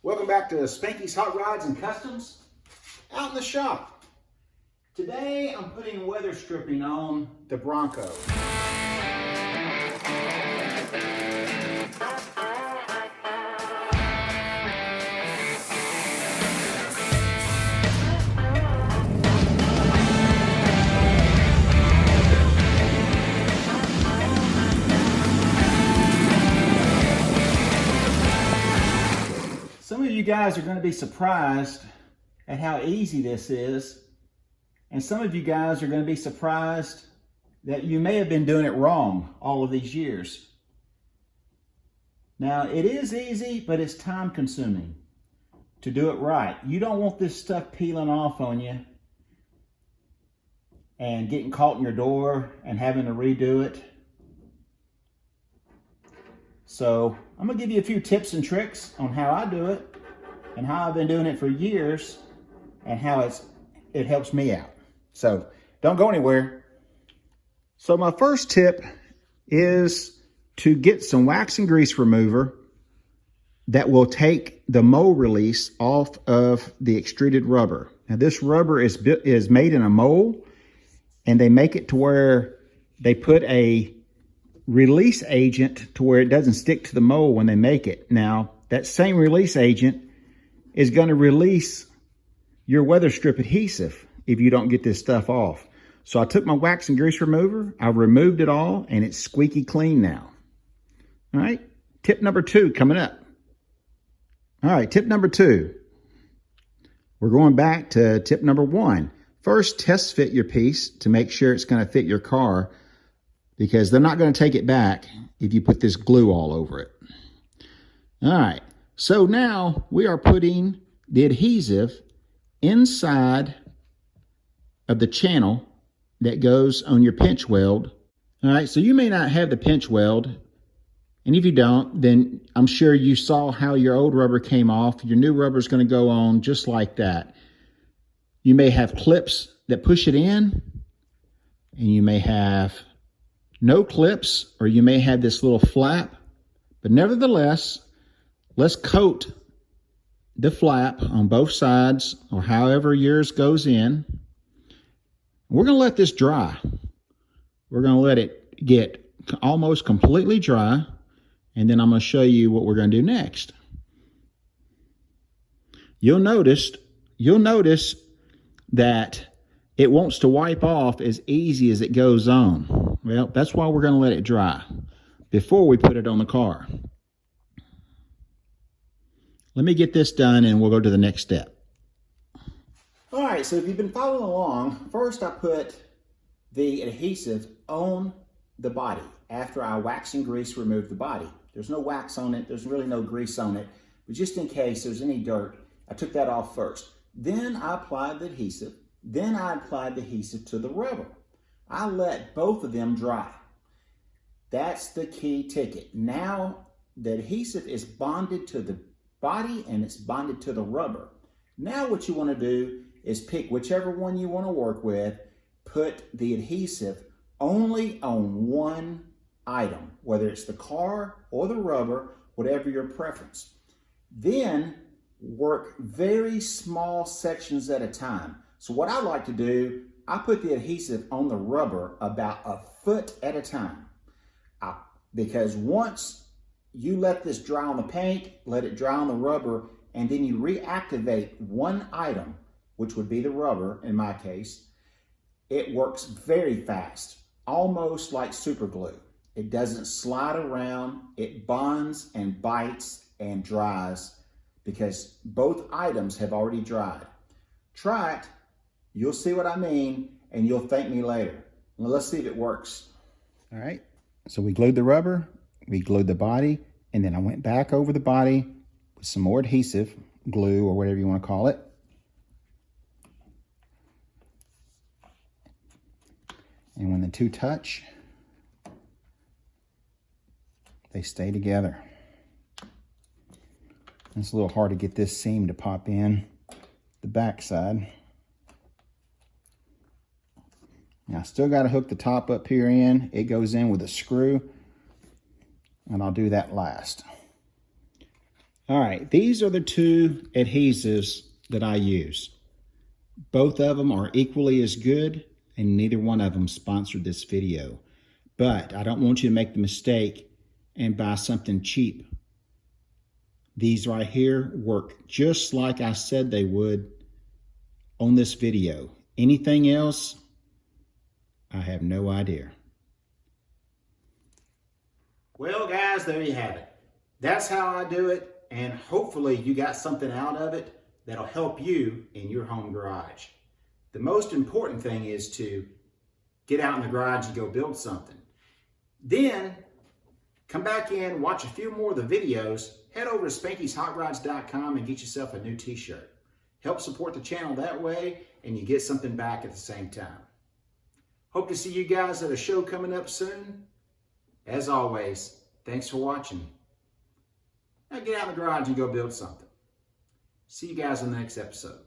Welcome back to Spanky's Hot Rods and Customs out in the shop. Today I'm putting weather stripping on the Bronco. Some of you guys are going to be surprised at how easy this is, and some of you guys are going to be surprised that you may have been doing it wrong all of these years. Now, it is easy, but it's time consuming to do it right. You don't want this stuff peeling off on you and getting caught in your door and having to redo it. So I'm going to give you a few tips and tricks on how I do it and how I've been doing it for years and how it helps me out. So don't go anywhere. So my first tip is to get some wax and grease remover that will take the mold release off of the extruded rubber. Now this rubber is made in a mold, and they make it to where they put a release agent to where it doesn't stick to the mold when they make it. Now, that same release agent is going to release your weather strip adhesive if you don't get this stuff off. So I took my wax and grease remover, I removed it all, and it's squeaky clean now. All right, tip number 2 coming up. All right, tip number 2. We're going back to tip number 1. First, test fit your piece to make sure it's going to fit your car, because they're not going to take it back if you put this glue all over it. All right, so now we are putting the adhesive inside of the channel that goes on your pinch weld. All right, so you may not have the pinch weld, and if you don't, then I'm sure you saw how your old rubber came off. Your new rubber is going to go on just like that. You may have clips that push it in, and you may have no clips, or you may have this little flap, but nevertheless, let's coat the flap on both sides, or however yours goes in. We're going to let this dry. We're going to let it get almost completely dry, and then I'm going to show you what we're going to do next. You'll notice that it wants to wipe off as easy as it goes on. Well, that's why we're going to let it dry before we put it on the car. Let me get this done and we'll go to the next step. All right, so if you've been following along, first I put the adhesive on the body after I wax and grease removed the body. There's no wax on it, there's really no grease on it, but just in case there's any dirt, I took that off first. Then I applied the adhesive. Then I applied the adhesive to the rubber. I let both of them dry. That's the key ticket. Now the adhesive is bonded to the body and it's bonded to the rubber. Now what you want to do is pick whichever one you want to work with, put the adhesive only on one item, whether it's the car or the rubber, whatever your preference. Then work very small sections at a time. So what I like to do, I put the adhesive on the rubber about a foot at a time. Because once you let this dry on the paint, let it dry on the rubber, and then you reactivate one item, which would be the rubber in my case, it works very fast, almost like super glue. It doesn't slide around, it bonds and bites and dries because both items have already dried. Try it. You'll see what I mean, and you'll thank me later. Well, let's see if it works. All right, so we glued the rubber, we glued the body, and then I went back over the body with some more adhesive, glue, or whatever you want to call it. And when the two touch, they stay together. It's a little hard to get this seam to pop in the back side. Now I still got to hook the top up here in. It goes in with a screw, and I'll do that last. All right, these are the two adhesives that I use. Both of them are equally as good, and neither one of them sponsored this video. But I don't want you to make the mistake and buy something cheap. These right here work just like I said they would on this video. Anything else, I have no idea. Well, guys, there you have it. That's how I do it, and hopefully you got something out of it that'll help you in your home garage. The most important thing is to get out in the garage and go build something. Then come back in, watch a few more of the videos, head over to Spanky'sHotRods.com and get yourself a new t-shirt. Help support the channel that way, and you get something back at the same time. Hope to see you guys at a show coming up soon. As always, thanks for watching. Now get out in the garage and go build something. See you guys in the next episode.